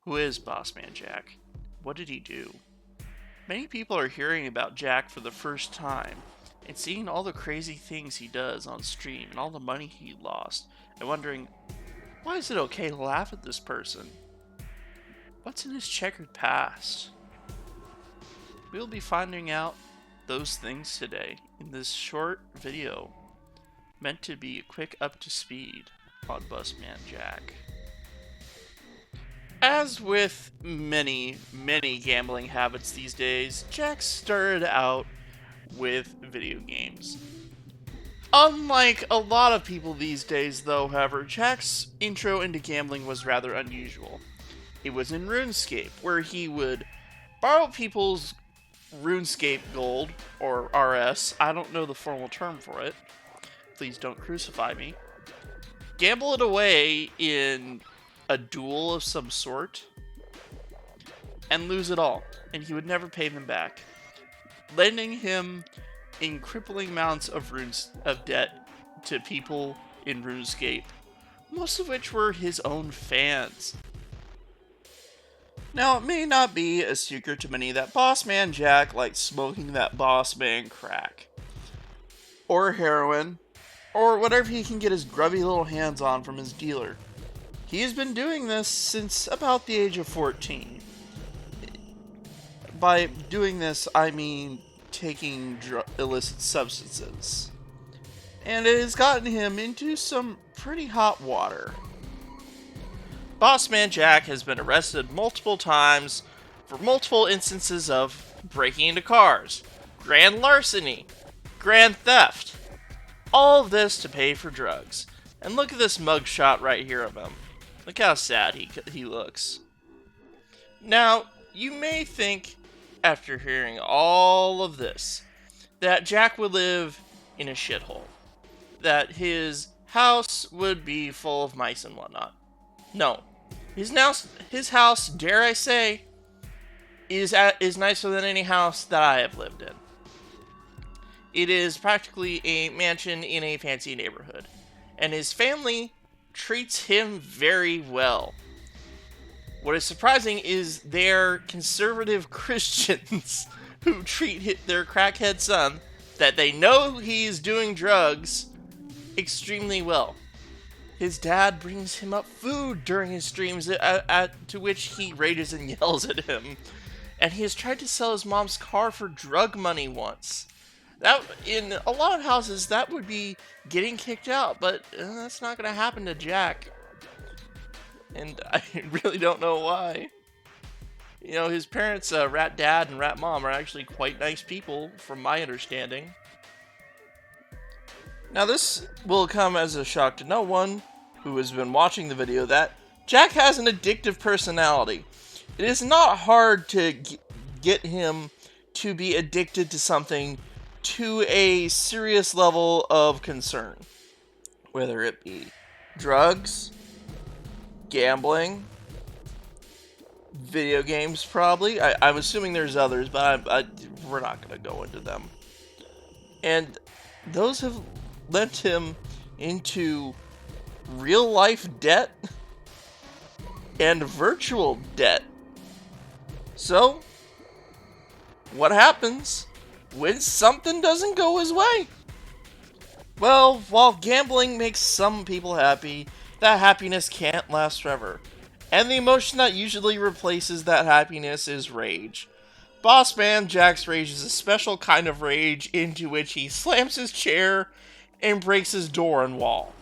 Who is Bossman Jack? What did he do? Many people are hearing about Jack for the first time and seeing all the crazy things he does on stream and all the money he lost and wondering, why is it okay to laugh at this person? What's in his checkered past? We'll be finding out those things today in this short video meant to be a quick up to speed on Bossman Jack. As with many gambling habits these days, Jack started out with video games. Unlike a lot of people these days, though, however, Jack's intro into gambling was rather unusual. It was in RuneScape, where he would borrow people's RuneScape gold, or RS, I don't know the formal term for it, please don't crucify me, gamble it away in a duel of some sort, and lose it all, and he would never pay them back, lending him in crippling amounts of debt to people in RuneScape, most of which were his own fans. Now, it may not be a secret to many that Bossman Jack likes smoking that Bossman crack, or heroin, or whatever he can get his grubby little hands on from his dealer. He has been doing this since about the age of 14. By doing this, I mean taking illicit substances. And it has gotten him into some pretty hot water. Bossman Jack has been arrested multiple times for multiple instances of breaking into cars, grand larceny, grand theft. All of this to pay for drugs. And look at this mugshot right here of him. Look how sad he looks. Now, you may think, after hearing all of this, that Jack would live in a shithole. That his house would be full of mice and whatnot. No. His house, dare I say, is nicer than any house that I have lived in. It is practically a mansion in a fancy neighborhood. And his family treats him very well. What is surprising is they're conservative Christians who treat their crackhead son, that they know he's doing drugs, extremely well. His dad brings him up food during his streams, to which he rages and yells at him. And he has tried to sell his mom's car for drug money once. That, in a lot of houses, that would be getting kicked out, but that's not going to happen to Jack. And I really don't know why. You know, his parents, Rat Dad and Rat Mom, are actually quite nice people, from my understanding. Now, this will come as a shock to no one who has been watching the video that Jack has an addictive personality. It is not hard to get him to be addicted to something to a serious level of concern. Whether it be drugs, gambling, video games probably. I'm assuming there's others, but we're not going to go into them. And those have lent him into real life debt and virtual debt. So, what happens when something doesn't go his way? Well, while gambling makes some people happy, that happiness can't last forever. And the emotion that usually replaces that happiness is rage. Bossman Jack's rage is a special kind of rage into which he slams his chair and breaks his door and wall.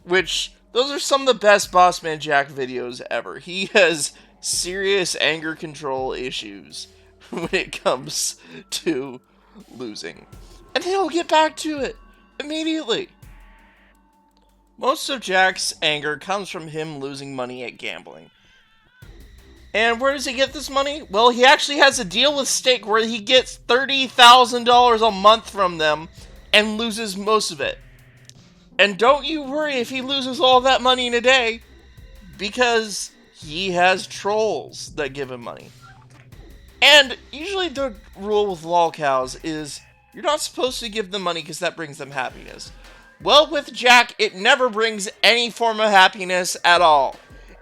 Which, those are some of the best Bossman Jack videos ever. He has serious anger control issues when it comes to losing. And then he'll get back to it immediately. Most of Jack's anger comes from him losing money at gambling. And where does he get this money? Well, he actually has a deal with Stake where he gets $30,000 a month from them and loses most of it. And don't you worry if he loses all that money in a day, because he has trolls that give him money. And usually the rule with lolcows is you're not supposed to give them money because that brings them happiness. Well, with Jack, it never brings any form of happiness at all.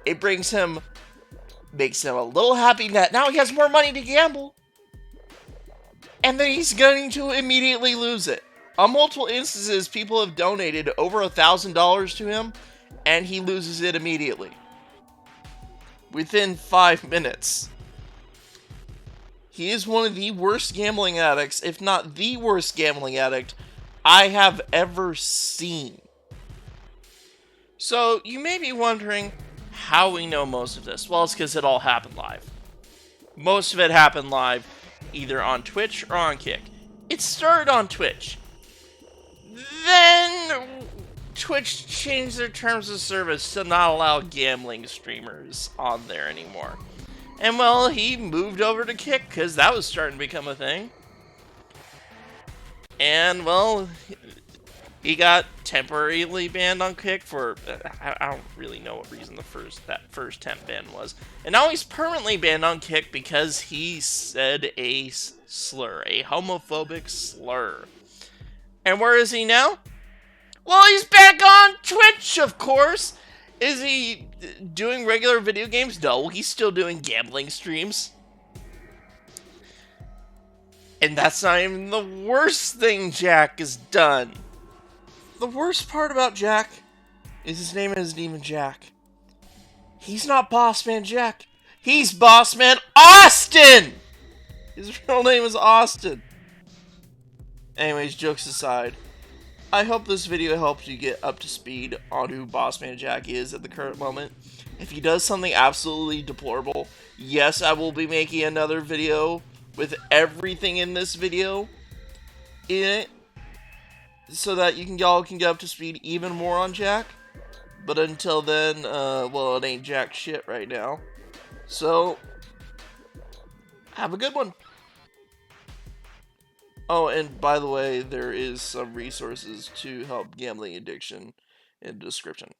It brings him makes him a little happy that now he has more money to gamble, and then he's going to immediately lose it. On multiple instances, people have donated over $1,000 to him, and he loses it immediately. Within 5 minutes. He is one of the worst gambling addicts, if not the worst gambling addict I have ever seen. So, you may be wondering how we know most of this. Well, it's because it all happened live. Most of it happened live, either on Twitch or on Kick. It started on Twitch. Then Twitch changed their terms of service to not allow gambling streamers on there anymore. And well, he moved over to Kick because that was starting to become a thing. And well, he got temporarily banned on Kick for I don't really know what reason that first temp ban was. And now he's permanently banned on Kick because he said a slur, a homophobic slur. And where is he now? Well, he's back on Twitch, of course. Is he doing regular video games? No, he's still doing gambling streams. And that's not even the worst thing Jack has done. The worst part about Jack is his name isn't even Jack. He's not Bossman Jack. He's Bossman Austin! His real name is Austin. Anyways, jokes aside, I hope this video helps you get up to speed on who Bossman Jack is at the current moment. If he does something absolutely deplorable, yes, I will be making another video with everything in this video in it, so that y'all can get up to speed even more on Jack. But until then, well, it ain't Jack shit right now. So, have a good one. Oh, and by the way, there is some resources to help gambling addiction in the description.